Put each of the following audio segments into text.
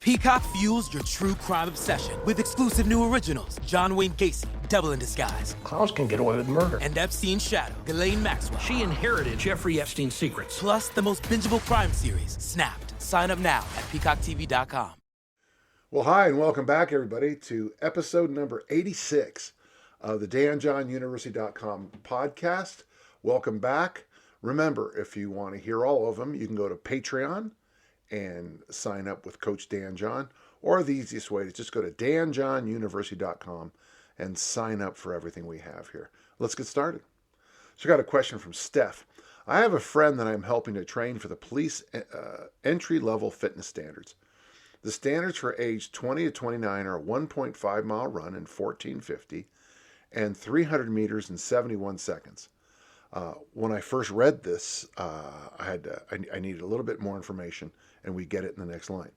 Peacock fuels your true crime obsession with exclusive new originals. John Wayne Gacy, Devil in Disguise. Clowns can get away with murder. And Epstein's shadow, Ghislaine Maxwell. She inherited Jeffrey Epstein's secrets. Plus the most bingeable crime series, Snapped. Sign up now at peacocktv.com. Well, hi, and welcome back, everybody, to episode number 86 of the danjohnuniversity.com podcast. Welcome back. Remember, if you want to hear all of them, you can go to Patreon and sign up with Coach Dan John, or the easiest way is just go to danjohnuniversity.com and sign up for everything we have here. Let's get started. So I got a question from Steph. I have a friend that I'm helping to train for the police entry-level fitness standards. The standards for age 20 to 29 are a 1.5 mile run in 14:50 and 300 meters in 71 seconds. When I first read this, I needed a little bit more information, and we get it in the next line.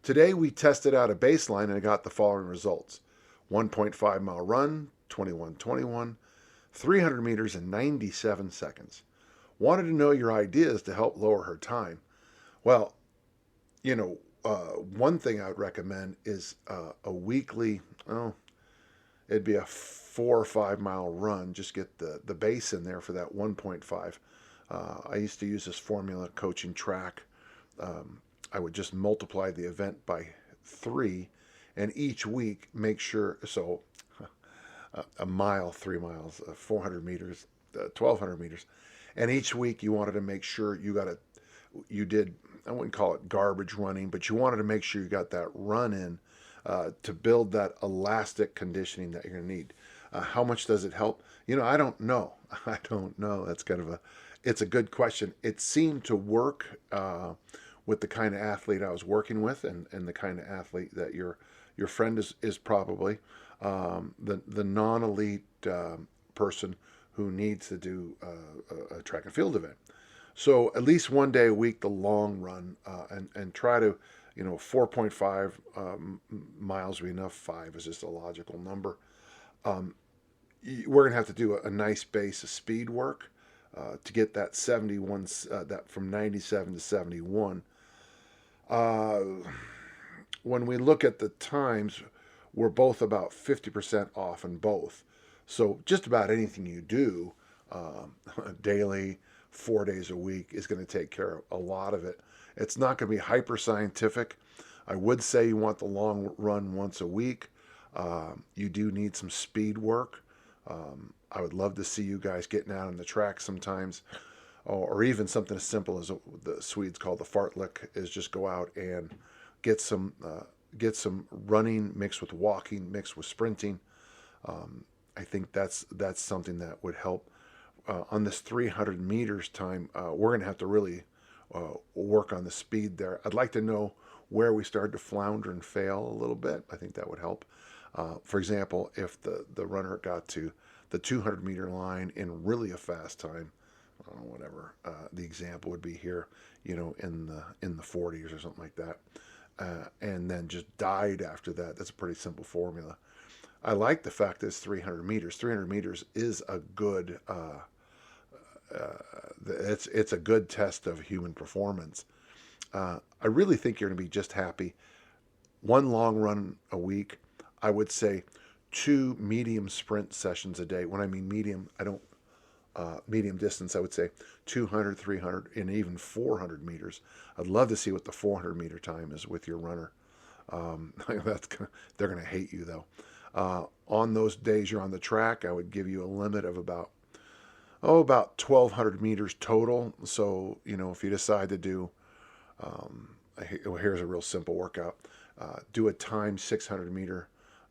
Today, we tested out a baseline, and I got the following results. 1.5 mile run, 21:21, 300 meters in 97 seconds. Wanted to know your ideas to help lower her time. Well, one thing I would recommend is a weekly, it'd be a 4 or 5 mile run. Just get the base in there for that 1.5. I used to use this formula coaching track. I would just multiply the event by 3, and each week make sure, so a mile, 3 miles, 400 meters, 1,200 meters. And each week you wanted to make sure you did, I wouldn't call it garbage running, but you wanted to make sure you got that run in to build that elastic conditioning that you're going to need. How much does it help? I don't know. That's it's a good question. It seemed to work with the kind of athlete I was working with, and the kind of athlete that your friend is probably the non-elite person who needs to do a track and field event. So at least one day a week, the long run, and try to, 4.5 miles would be enough. 5 is just a logical number. We're going to have to do a nice base of speed work to get that 71, that from 97 to 71. When we look at the times, we're both about 50% off in both. So just about anything you do daily, 4 days a week, is going to take care of a lot of it. It's not going to be hyper scientific. I would say you want the long run once a week. You do need some speed work. I would love to see you guys getting out on the track sometimes, or even something as simple as the Swedes call the fartlek, is just go out and get some running mixed with walking, mixed with sprinting. I think that's something that would help. On this 300 meters time, we're going to have to really work on the speed there. I'd like to know where we started to flounder and fail a little bit. I think that would help. For example, if the runner got to the 200 meter line in really a fast time, whatever the example would be here, in the 40s or something like that, and then just died after that. That's a pretty simple formula. I like the fact that it's 300 meters. 300 meters is a good, it's a good test of human performance. I really think you're going to be just happy. One long run a week. I would say 2 medium sprint sessions a day. When I mean medium, I don't, medium distance, I would say 200, 300, and even 400 meters. I'd love to see what the 400 meter time is with your runner. They're going to hate you though. On those days you're on the track, I would give you a limit of about 1,200 meters total. So, if you decide to do, here's a real simple workout. Do a timed 600 meter,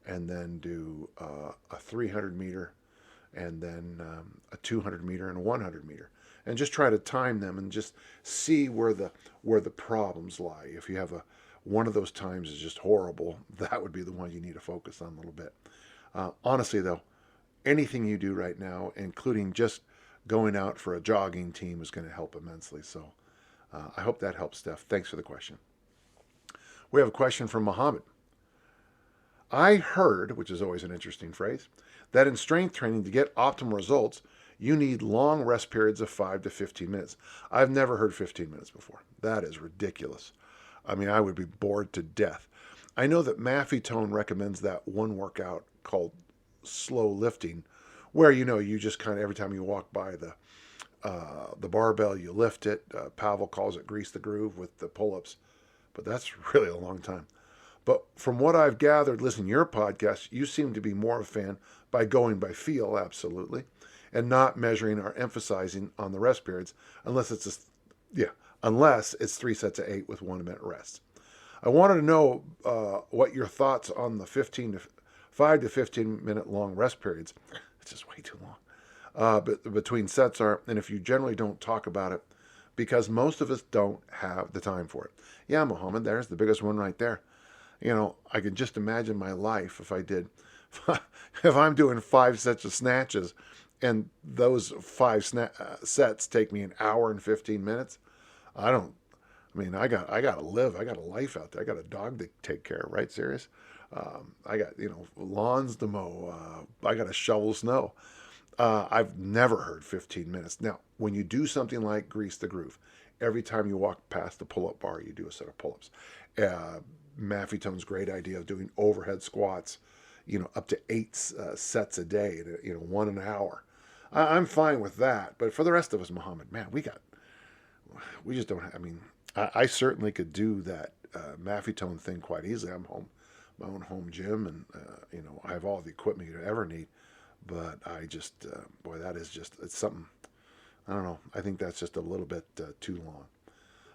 and then do a 300 meter, and then a 200 meter and a 100 meter. And just try to time them and just see where the problems lie. If you have one of those times is just horrible, that would be the one you need to focus on a little bit. Honestly, though, anything you do right now, including just going out for a jogging team, is going to help immensely. So I hope that helps, Steph. Thanks for the question. We have a question from Muhammad. I heard, which is always an interesting phrase, that in strength training, to get optimal results, you need long rest periods of 5 to 15 minutes. I've never heard 15 minutes before. That is ridiculous. I mean, I would be bored to death. I know that Maffetone recommends that one workout called slow lifting, where you just kind of every time you walk by the barbell, you lift it. Pavel calls it grease the groove with the pull-ups, but that's really a long time. But from what I've gathered, listening to your podcast, you seem to be more of a fan by going by feel, absolutely, and not measuring or emphasizing on the rest periods, unless it's 3 sets of 8 with 1 minute rest. I wanted to know what your thoughts on the 5 to 15 minute long rest periods. It's just way too long. Between sets are, and if you generally don't talk about it, because most of us don't have the time for it. Yeah, Muhammad, there's the biggest one right there. I can just imagine my life if I did, if I'm doing 5 sets of snatches and those 5 sets take me an hour and 15 minutes. I got to live. I got a life out there. I got a dog to take care of, right? Serious? I got, lawns to mow. I got to shovel snow. I've never heard 15 minutes. Now, when you do something like grease the groove, every time you walk past the pull-up bar, you do a set of pull-ups. Maffetone's great idea of doing overhead squats, up to 8 sets a day, 1 an hour. I'm fine with that. But for the rest of us, Muhammad, man, we just don't have, I certainly could do that Maffetone thing quite easily. I'm my own home gym, and, I have all the equipment you'd ever need. But I just, it's something, I don't know. I think that's just a little bit too long.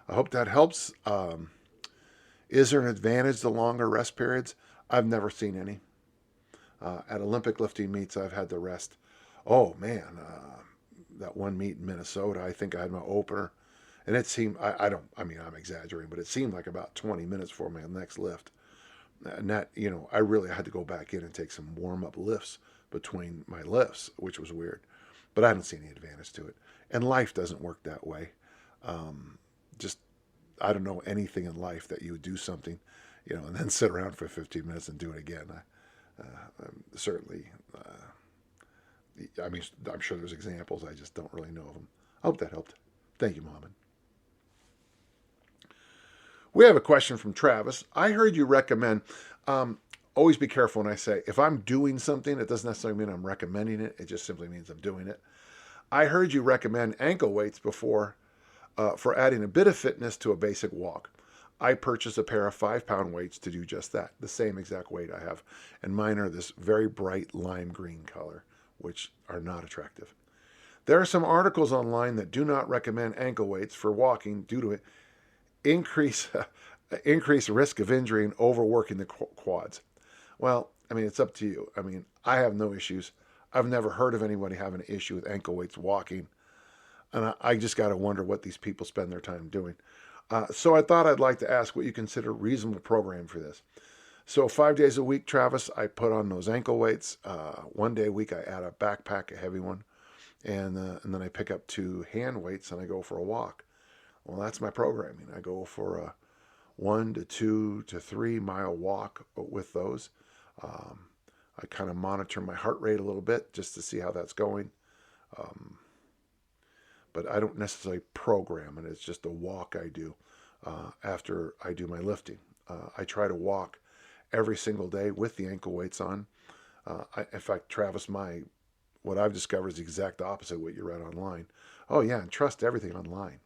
I hope that helps. Is there an advantage to longer rest periods? I've never seen any. At Olympic lifting meets, I've had to rest. Oh, man, that one meet in Minnesota, I think I had my opener. And it seemed, I'm exaggerating, but it seemed like about 20 minutes for my next lift. And that, I really had to go back in and take some warm-up lifts between my lifts, which was weird. But I don't see any advantage to it. And life doesn't work that way. I don't know anything in life that you would do something, and then sit around for 15 minutes and do it again. Certainly, I'm sure there's examples. I just don't really know of them. I hope that helped. Thank you, Mohammed. We have a question from Travis. I heard you recommend, always be careful when I say, if I'm doing something, it doesn't necessarily mean I'm recommending it. It just simply means I'm doing it. I heard you recommend ankle weights before for adding a bit of fitness to a basic walk. I purchased a pair of 5-pound weights to do just that, the same exact weight I have. And mine are this very bright lime green color, which are not attractive. There are some articles online that do not recommend ankle weights for walking due to increased risk of injury and overworking the quads. Well, it's up to you. I have no issues. I've never heard of anybody having an issue with ankle weights walking. And I just got to wonder what these people spend their time doing. So I thought I'd like to ask what you consider a reasonable program for this. So 5 days a week, Travis, I put on those ankle weights. 1 day a week, I add a backpack, a heavy one. And then I pick up 2 hand weights and I go for a walk. Well, that's my programming. I go for a 1 to 2 to 3 mile walk with those. I kind of monitor my heart rate a little bit just to see how that's going. But I don't necessarily program it. It's just a walk I do after I do my lifting. I try to walk every single day with the ankle weights on. In fact, Travis, what I've discovered is the exact opposite of what you read online. Oh, yeah, and trust everything online.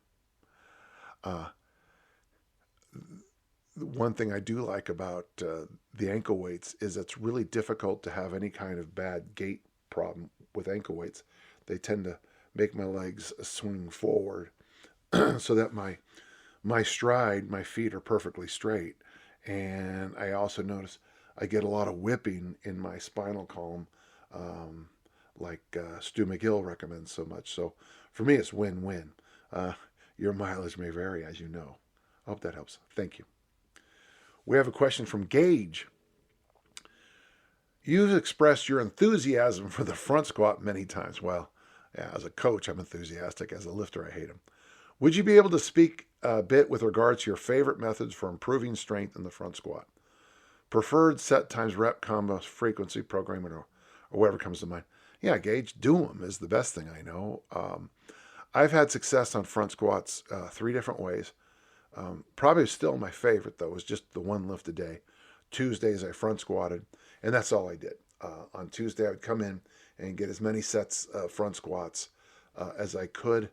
One thing I do like about the ankle weights is it's really difficult to have any kind of bad gait problem with ankle weights. They tend to make my legs swing forward so that my stride, my feet are perfectly straight. And I also notice I get a lot of whipping in my spinal column, like Stu McGill recommends so much. So for me, it's win-win. Your mileage may vary, as you know. I hope that helps. Thank you. We have a question from Gage. You've expressed your enthusiasm for the front squat many times. Well, yeah, as a coach, I'm enthusiastic. As a lifter, I hate them. Would you be able to speak a bit with regards to your favorite methods for improving strength in the front squat? Preferred set times rep combo frequency programming or whatever comes to mind. Yeah, Gage, do them is the best thing I know. I've had success on front squats 3 different ways. Probably still my favorite, though, was just the one lift a day. Tuesdays, I front squatted, and that's all I did. On Tuesday, I would come in and get as many sets of front squats as I could.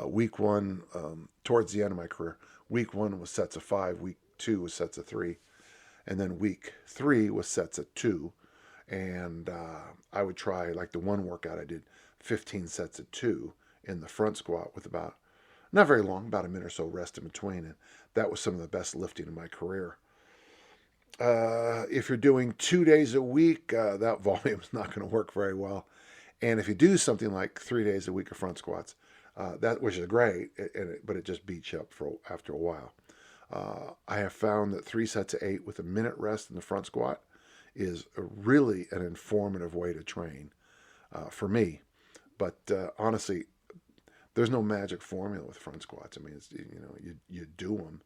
Week one, towards the end of my career, week one was sets of 5, week 2 was sets of 3, and then week 3 was sets of 2. And I would try, like the one workout I did, 15 sets of 2 in the front squat with about, not very long, about a minute or so rest in between. And that was some of the best lifting in my career. If you're doing 2 days a week, that volume is not going to work very well. And if you do something like 3 days a week of front squats, that, which is great, but it just beats you up after a while. I have found that 3 sets of 8 with a minute rest in the front squat is really an informative way to train for me. But honestly, there's no magic formula with front squats. I mean, it's, you do them,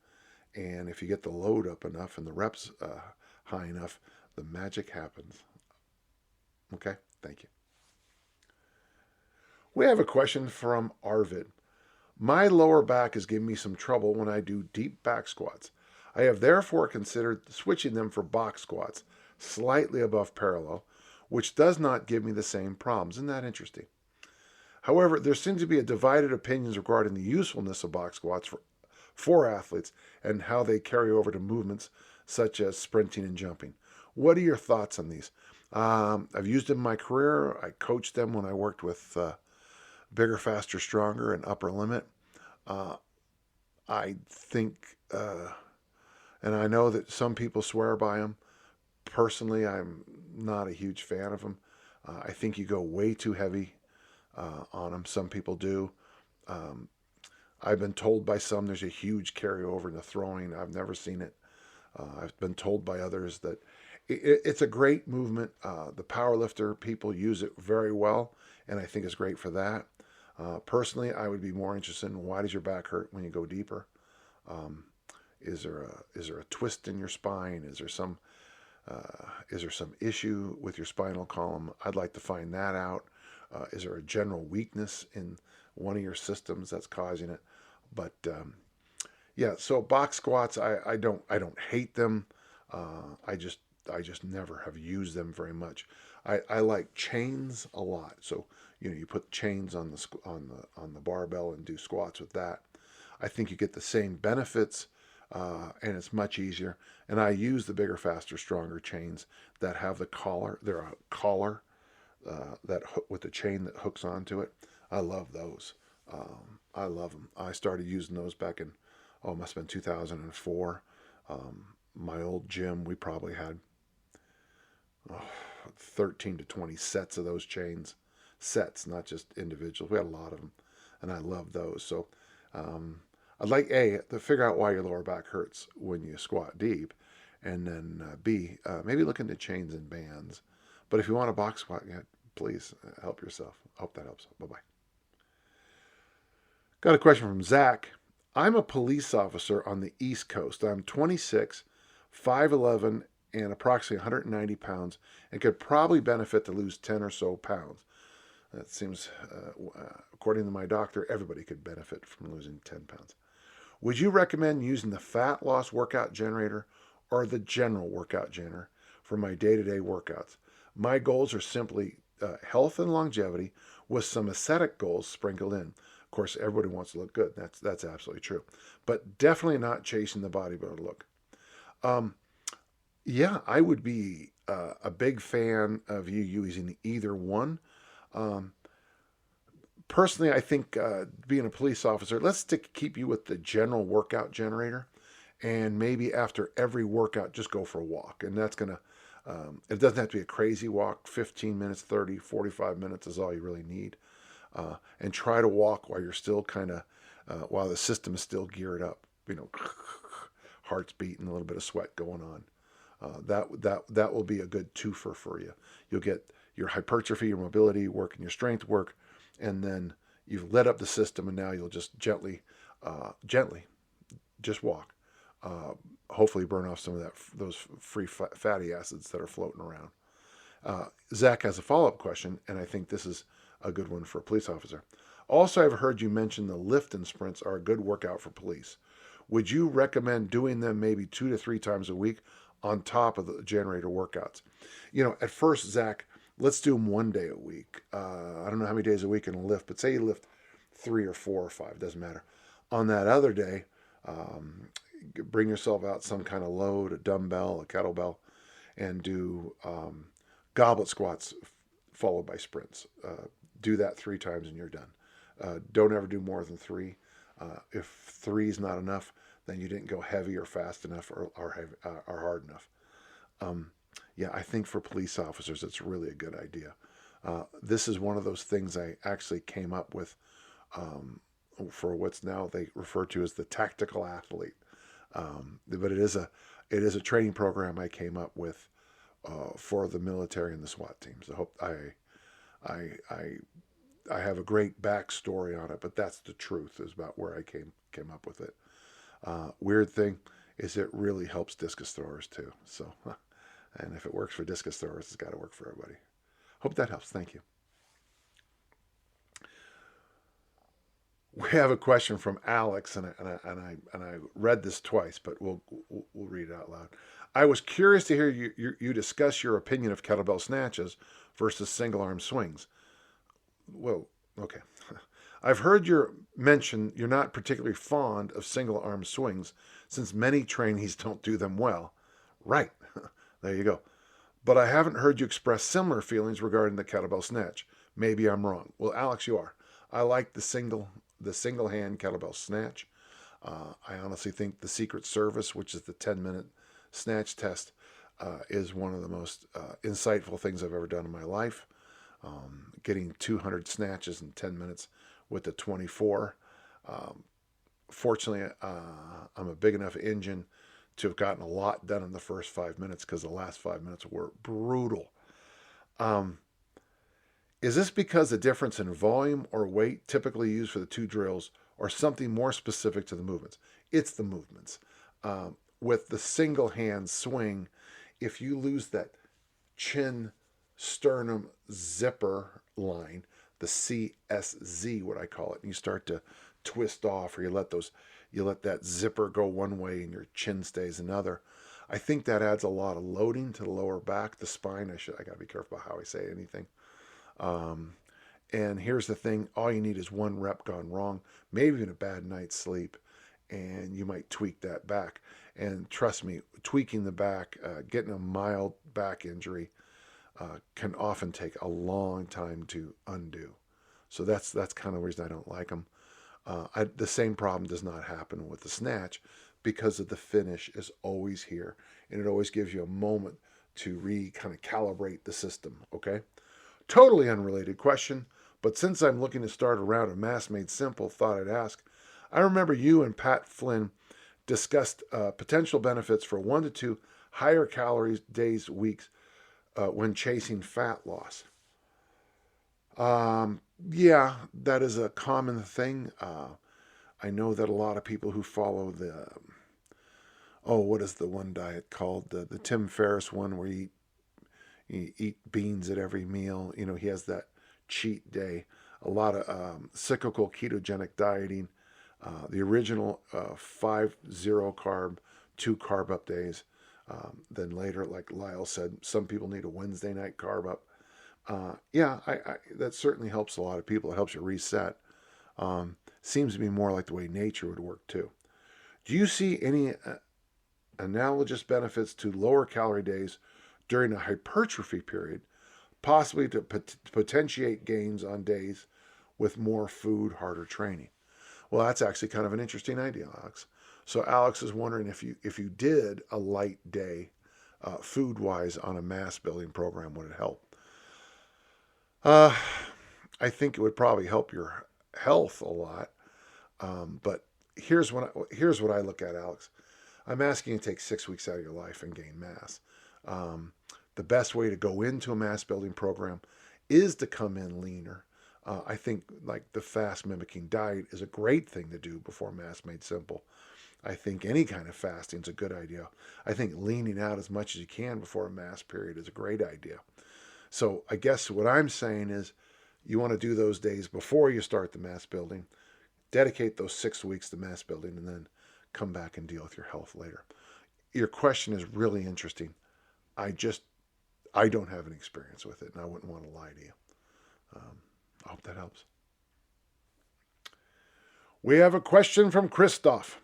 and if you get the load up enough and the reps high enough, the magic happens. Okay, thank you. We have a question from Arvid. My lower back is giving me some trouble when I do deep back squats. I have therefore considered switching them for box squats, slightly above parallel, which does not give me the same problems. Isn't that interesting? However, there seems to be a divided opinions regarding the usefulness of box squats for athletes and how they carry over to movements such as sprinting and jumping. What are your thoughts on these? I've used them in my career. I coached them when I worked with Bigger, Faster, Stronger and Upper Limit. I think, and I know that some people swear by them. Personally, I'm not a huge fan of them. I think you go way too heavy on them. Some people do. I've been told by some there's a huge carryover in the throwing. I've never seen it. I've been told by others that it's a great movement. The powerlifter people use it very well, and I think it's great for that. Personally, I would be more interested in why does your back hurt when you go deeper? Is there a twist in your spine? Is there some issue with your spinal column? I'd like to find that out. Is there a general weakness in one of your systems that's causing it? But yeah, so box squats, I don't hate them. I just never have used them very much. I like chains a lot. So you put chains on the barbell and do squats with that. I think you get the same benefits, and it's much easier. And I use the Bigger, Faster, Stronger chains that have the collar. They're a collar that with the chain that hooks onto it. I love those. I love them. I started using those back in, it must have been 2004. My old gym, we probably had 13 to 20 sets of those chains. Sets, not just individuals. We had a lot of them, and I love those. So I'd like, A, to figure out why your lower back hurts when you squat deep, and then B, maybe look into chains and bands. But if you want a box squat, please help yourself. I hope that helps. Bye-bye. Got a question from Zach. I'm a police officer on the East Coast. I'm 26, 5'11", and approximately 190 pounds, and could probably benefit to lose 10 or so pounds. That seems, according to my doctor, everybody could benefit from losing 10 pounds. Would you recommend using the fat loss workout generator or the general workout generator for my day-to-day workouts? My goals are simply health and longevity with some aesthetic goals sprinkled in. Of course, everybody wants to look good. That's absolutely true. But definitely not chasing the bodybuilder look. Yeah, I would be a big fan of you using either one. Personally, I think being a police officer, let's keep you with the general workout generator, and maybe after every workout, just go for a walk. And that's going to, it doesn't have to be a crazy walk. 15 minutes, 30, 45 minutes is all you really need. And try to walk while you're still while the system is still geared up, heart's beating, a little bit of sweat going on. That will be a good twofer for you. You'll get your hypertrophy, your mobility work, and your strength work, and then you've lit up the system, and now you'll just gently just walk. Hopefully burn off some of those free fatty acids that are floating around. Zach has a follow-up question, and I think this is a good one for a police officer. Also, I've heard you mention the lift and sprints are a good workout for police. would you recommend doing them maybe 2 to 3 times a week on top of the generator workouts? At first, Zach, let's do them 1 day a week. I don't know how many days a week in a lift, but say you lift 3 or 4 or 5, doesn't matter. On that other day, bring yourself out some kind of load, a dumbbell, a kettlebell, and do goblet squats followed by sprints. Do that 3 times and you're done. Don't ever do more than 3. If 3 is not enough, then you didn't go heavy or fast enough or hard enough. I think for police officers, it's really a good idea. This is one of those things I actually came up with for what's now they refer to as the tactical athlete. But it is a training program I came up with for the military and the SWAT teams. I hope I have a great backstory on it, but that's the truth, is about where I came up with it. Weird thing is it really helps discus throwers too. So, and if it works for discus throwers, it's got to work for everybody. Hope that helps. Thank you. We have a question from Alex, and I read this twice, but we'll read it out loud. I was curious to hear you discuss your opinion of kettlebell snatches versus single arm swings. Well, okay. I've heard you mention you're not particularly fond of single arm swings since many trainees don't do them well. Right. There you go. But I haven't heard you express similar feelings regarding the kettlebell snatch. Maybe I'm wrong. Well, Alex, you are. I like the single hand kettlebell snatch. I honestly think the Secret Service, which is the 10-minute snatch test, is one of the most insightful things I've ever done in my life. Getting 200 snatches in 10 minutes with the 24. Fortunately, I'm a big enough engine to have gotten a lot done in the first 5 minutes, because the last 5 minutes were brutal. Is this because the difference in volume or weight typically used for the 2 drills, or something more specific to the movements? It's the movements. With the single hand swing, if you lose that chin sternum zipper line, the CSZ, what I call it, and you start to twist off, or you let that zipper go one way and your chin stays another, I think that adds a lot of loading to the lower back, the spine. I got to be careful about how I say anything. And here's the thing, all you need is 1 rep gone wrong, maybe even a bad night's sleep, and you might tweak that back. And trust me, tweaking the back, getting a mild back injury, can often take a long time to undo. So that's kind of the reason I don't like them. The same problem does not happen with the snatch, because of the finish is always here, and it always gives you a moment to kind of calibrate the system, okay? Totally unrelated question, but since I'm looking to start a round of Mass Made Simple, thought I'd ask. I remember you and Pat Flynn discussed potential benefits for 1 to 2 higher calories days, weeks when chasing fat loss. Yeah, that is a common thing. I know that a lot of people who follow what is the one diet called? The Tim Ferriss one, where you eat beans at every meal. He has that cheat day. A lot of cyclical ketogenic dieting. The original 5 0 carb, 2 carb up days. Then later, like Lyle said, some people need a Wednesday night carb up. That certainly helps a lot of people. It helps you reset. Seems to be more like the way nature would work too. Do you see any analogous benefits to lower calorie days during a hypertrophy period, possibly to potentiate gains on days with more food, harder training? Well, that's actually kind of an interesting idea, Alex. So Alex is wondering if you did a light day, food-wise, on a mass building program, would it help? I think it would probably help your health a lot. But here's what I look at, Alex. I'm asking you to take 6 weeks out of your life and gain mass. The best way to go into a mass building program is to come in leaner. I think like the fast mimicking diet is a great thing to do before Mass Made Simple. I think any kind of fasting is a good idea. I think leaning out as much as you can before a mass period is a great idea. So I guess what I'm saying is you want to do those days before you start the mass building, dedicate those 6 weeks to mass building, and then come back and deal with your health later. Your question is really interesting. I don't have any experience with it, and I wouldn't want to lie to you. I hope that helps. We have a question from Christoph.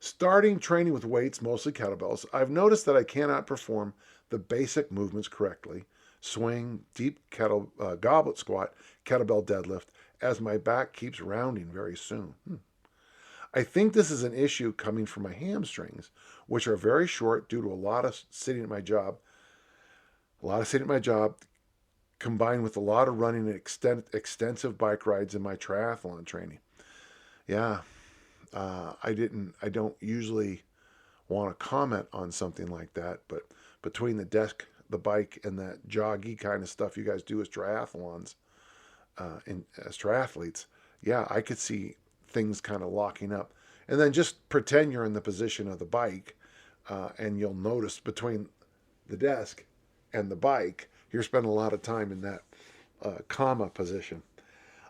Starting training with weights, mostly kettlebells, I've noticed that I cannot perform the basic movements correctly. Swing, deep goblet squat, kettlebell deadlift, as my back keeps rounding very soon. I think this is an issue coming from my hamstrings, which are very short due to a lot of sitting at my job, combined with a lot of running and extensive bike rides in my triathlon training. Yeah, I don't usually want to comment on something like that, but between the desk, the bike, and that joggy kind of stuff you guys do as triathlons, as triathletes, yeah, I could see things kind of locking up. And then just pretend you're in the position of the bike, and you'll notice between the desk and the bike, you're spending a lot of time in that comma position.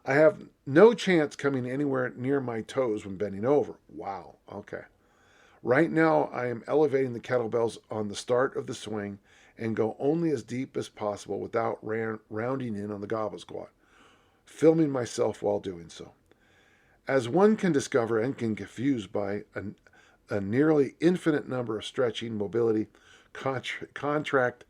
I have no chance coming anywhere near my toes when bending over. Wow, okay. Right now, I am elevating the kettlebells on the start of the swing and go only as deep as possible without rounding in on the goblet squat, filming myself while doing so. As one can discover and can confuse by a nearly infinite number of stretching, mobility, contract,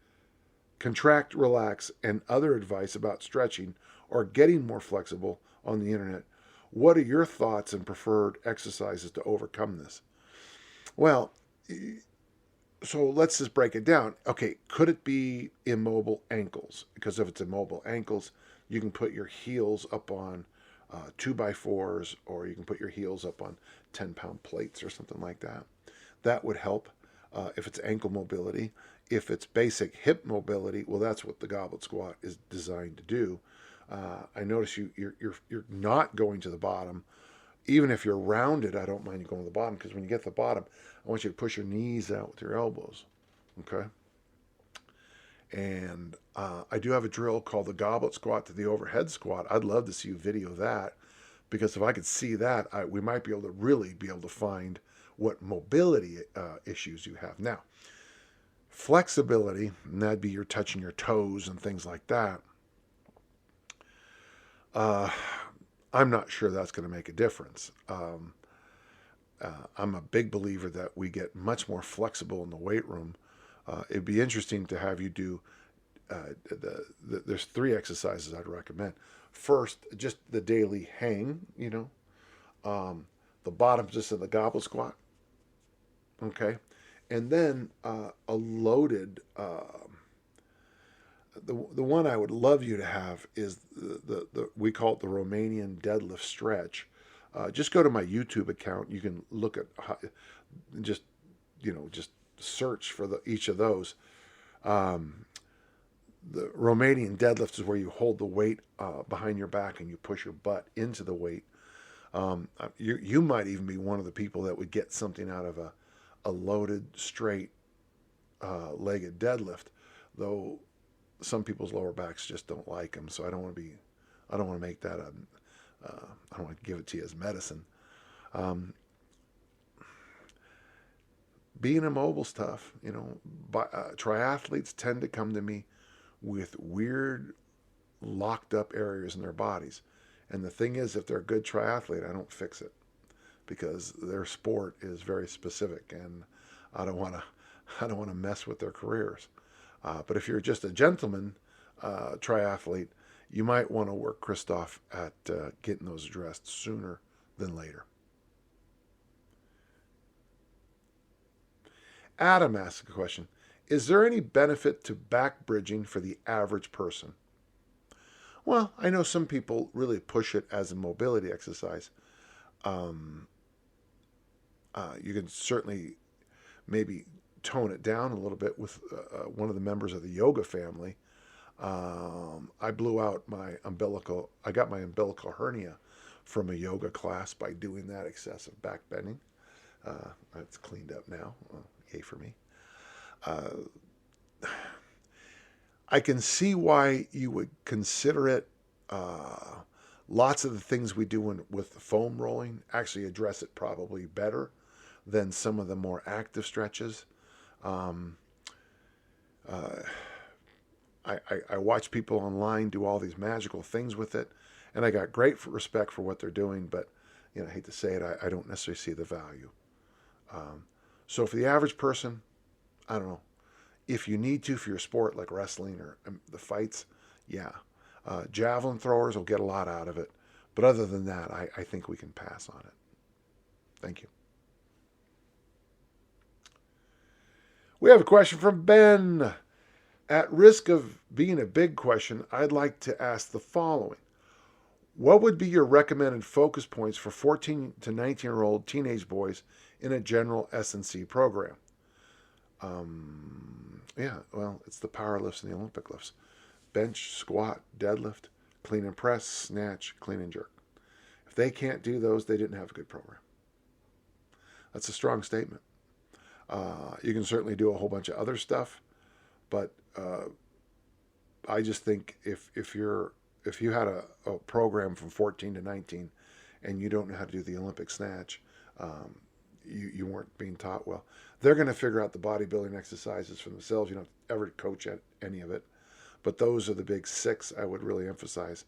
relax, and other advice about stretching or getting more flexible on the internet, what are your thoughts and preferred exercises to overcome this? Well, so let's just break it down. Okay, could it be immobile ankles? Because if it's immobile ankles, you can put your heels up on 2x4s, or you can put your heels up on 10-pound plates or something like that. That would help if it's ankle mobility. If it's basic hip mobility, well, that's what the goblet squat is designed to do. I notice you're not going to the bottom. Even if you're rounded, I don't mind you going to the bottom, because when you get to the bottom, I want you to push your knees out with your elbows. Okay? And I do have a drill called the goblet squat to the overhead squat. I'd love to see you video that, because if I could see that, we might be able to find what mobility issues you have. Now, flexibility, and that'd be you're touching your toes and things like that. I'm not sure that's going to make a difference. I'm a big believer that we get much more flexible in the weight room. It'd be interesting to have you do, there's 3 exercises I'd recommend. First, just the daily hang, the bottom just in the goblet squat. Okay. And then a loaded, the one I would love you to have is we call it the Romanian deadlift stretch. Just go to my YouTube account. You can look at just search for each of those. The Romanian deadlift is where you hold the weight behind your back and you push your butt into the weight. You might even be one of the people that would get something out of a loaded straight legged deadlift, though some people's lower backs just don't like them. So I don't want to make that I don't want to give it to you as medicine. Being immobile stuff, triathletes tend to come to me with weird locked up areas in their bodies. And the thing is, if they're a good triathlete, I don't fix it, because their sport is very specific, and I don't want to mess with their careers. But if you're just a gentleman triathlete, you might want to work Christoph at getting those addressed sooner than later. Adam asks a question. Is there any benefit to back bridging for the average person? Well, I know some people really push it as a mobility exercise. You can certainly maybe tone it down a little bit with one of the members of the yoga family. I blew out I got my umbilical hernia from a yoga class by doing that excessive back bending. It's cleaned up now. Well, yay for me. I can see why you would consider it lots of the things we do with the foam rolling actually address it probably better than some of the more active stretches. I watch people online do all these magical things with it, and I got great respect for what they're doing, but I hate to say it, I don't necessarily see the value. So for the average person, I don't know. If you need to for your sport like wrestling or the fights, yeah. Javelin throwers will get a lot out of it. But other than that, I think we can pass on it. Thank you. We have a question from Ben. At risk of being a big question, I'd like to ask the following. What would be your recommended focus points for 14 to 19-year-old teenage boys in a general S&C program? Yeah, well, it's the power lifts and the Olympic lifts. Bench, squat, deadlift, clean and press, snatch, clean and jerk. If they can't do those, they didn't have a good program. That's a strong statement. You can certainly do a whole bunch of other stuff, but I just think if you had a program from 14 to 19 and you don't know how to do the Olympic snatch, you weren't being taught well. They're going to figure out the bodybuilding exercises for themselves. You don't ever coach at any of it. But those are the big 6 I would really emphasize.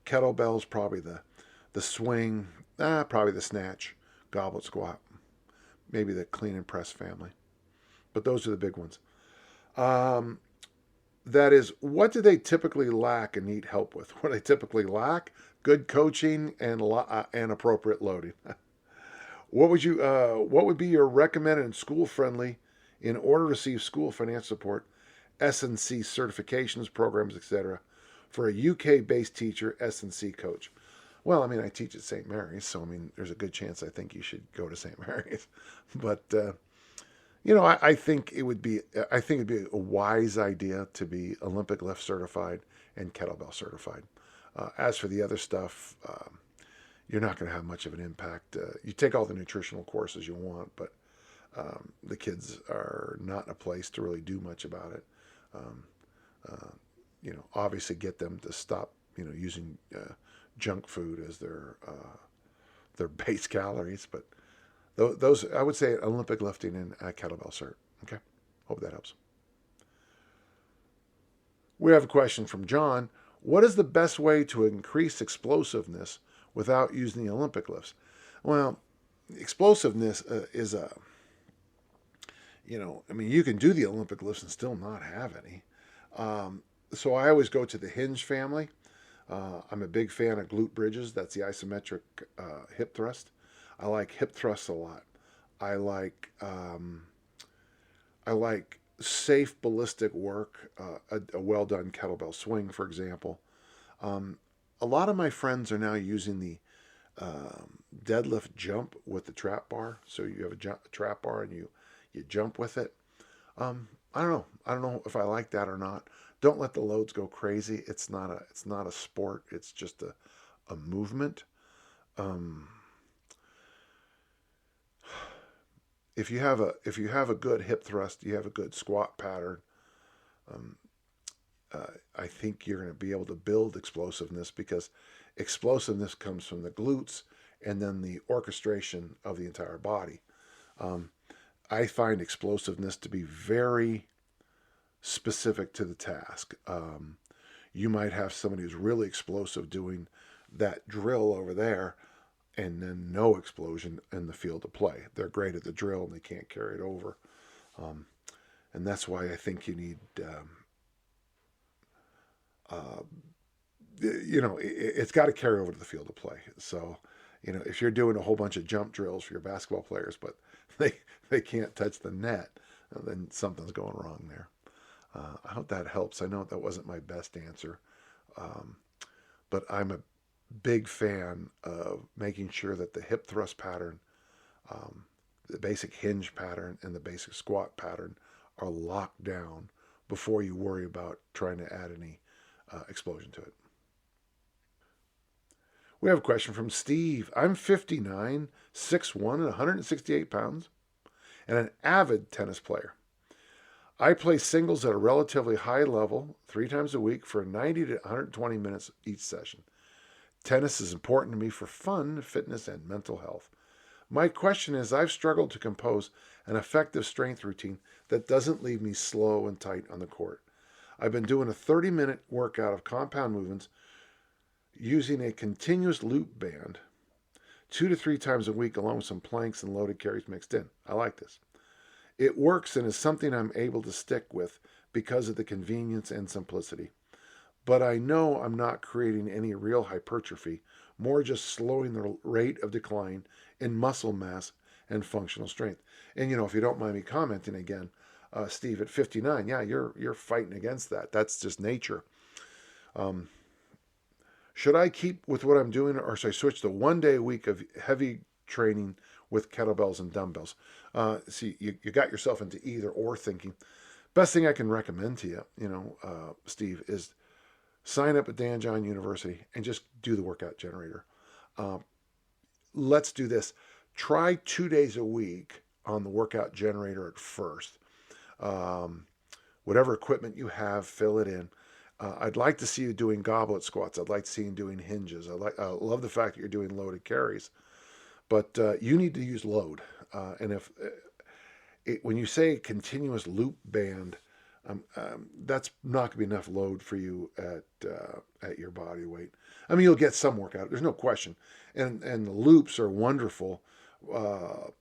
Kettlebells, probably the swing, probably the snatch, goblet squat, maybe the clean and press family. But those are the big ones. That is, what do they typically lack and need help with? What do they typically lack? Good coaching and appropriate loading. What would be your recommended and school friendly in order to receive school financial support, S&C certifications, programs, etc., for a UK-based teacher, S&C coach? Well, I teach at St. Mary's, so there's a good chance I think you should go to St. Mary's. But I think it'd be a wise idea to be Olympic lift certified and kettlebell certified. As for the other stuff, you're not going to have much of an impact. You take all the nutritional courses you want, but the kids are not in a place to really do much about it. Obviously get them to stop, using junk food as their base calories. But those, I would say, Olympic lifting and kettlebell cert. Okay, hope that helps. We have a question from John. What is the best way to increase explosiveness without using the Olympic lifts? Well, explosiveness is you can do the Olympic lifts and still not have any. So I always go to the hinge family. I'm a big fan of glute bridges. That's the isometric hip thrust. I like hip thrusts a lot. I like safe ballistic work, a well-done kettlebell swing, for example. A lot of my friends are now using the deadlift jump with the trap bar. So you have a trap bar and you jump with it. I don't know if I like that or not. Don't let the loads go crazy. It's not a sport. It's just a movement. If you have a good hip thrust, you have a good squat pattern. I think you're going to be able to build explosiveness, because explosiveness comes from the glutes and then the orchestration of the entire body. I find explosiveness to be very specific to the task. You might have somebody who's really explosive doing that drill over there and then no explosion in the field of play. They're great at the drill and they can't carry it over. And that's why I think you need, it's got to carry over to the field of play. So, if you're doing a whole bunch of jump drills for your basketball players, but they can't touch the net, then something's going wrong there. I hope that helps. I know that wasn't my best answer, but I'm a big fan of making sure that the hip thrust pattern, the basic hinge pattern, and the basic squat pattern are locked down before you worry about trying to add any explosion to it. We have a question from Steve. I'm 59, 6'1", and 168 pounds, and an avid tennis player. I play singles at a relatively high level 3 times a week for 90 to 120 minutes each session. Tennis is important to me for fun, fitness, and mental health. My question is, I've struggled to compose an effective strength routine that doesn't leave me slow and tight on the court. I've been doing a 30-minute workout of compound movements using a continuous loop band 2 to 3 times a week, along with some planks and loaded carries mixed in. I like this. It works and is something I'm able to stick with because of the convenience and simplicity. But I know I'm not creating any real hypertrophy, more just slowing the rate of decline in muscle mass and functional strength. And if you don't mind me commenting again, Steve, at 59, yeah, you're fighting against that. That's just nature. Should I keep with what I'm doing, or should I switch to 1 day a week of heavy training with kettlebells and dumbbells? See, you got yourself into either or thinking. Best thing I can recommend to you, Steve, is sign up at Dan John University and just do the workout generator. Let's do this. Try 2 days a week on the workout generator at first. Whatever equipment you have, fill it in. I'd like to see you doing goblet squats. I'd like to see you doing hinges. I love the fact that you're doing loaded carries, but you need to use load. And when you say continuous loop band, that's not going to be enough load for you at your body weight. I mean, you'll get some workout. There's no question. And the loops are wonderful.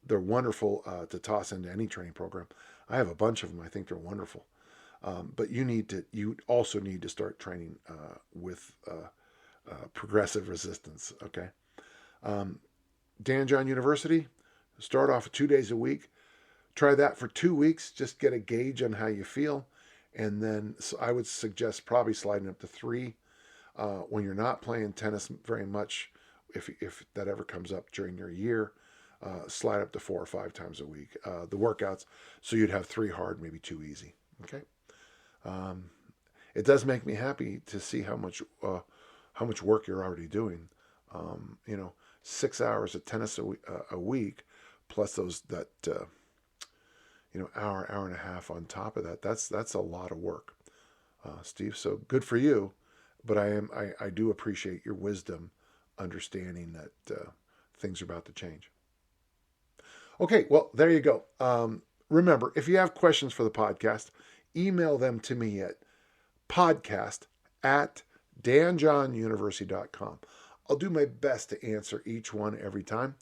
They're wonderful to toss into any training program. I have a bunch of them. I think they're wonderful. But you also need to start training with progressive resistance. Okay. Dan John University, start off 2 days a week. Try that for 2 weeks. Just get a gauge on how you feel. And then I would suggest probably sliding up to 3 when you're not playing tennis very much. If that ever comes up during your year, slide up to 4 or 5 times a week. The workouts, so you'd have 3 hard, maybe 2 easy. Okay. It does make me happy to see how much work you're already doing. 6 hours of tennis a week, plus that hour and a half on top of that. That's a lot of work, Steve. So good for you, but I do appreciate your wisdom, understanding that things are about to change. Okay, well, there you go. Remember, if you have questions for the podcast, email them to me at podcast@danjohnuniversity.com. I'll do my best to answer each one every time.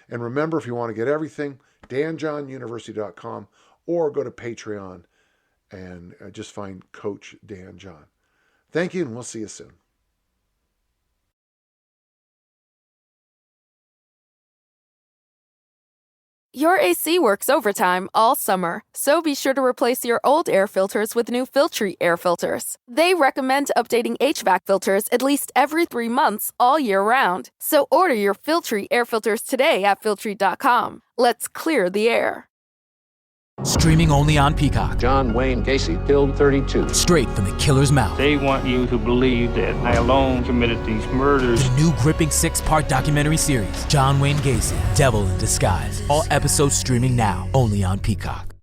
And remember, if you want to get everything, danjohnuniversity.com, or go to Patreon and just find Coach Dan John. Thank you, and we'll see you soon. Your AC works overtime all summer, so be sure to replace your old air filters with new Filtry air filters. They recommend updating HVAC filters at least every 3 months all year round. So order your Filtry air filters today at Filtry.com. Let's clear the air. Streaming only on Peacock. John Wayne Gacy killed 32. Straight from the killer's mouth. They want you to believe that I alone committed these murders. The new gripping 6-part documentary series, John Wayne Gacy, Devil in Disguise. All episodes streaming now, only on Peacock.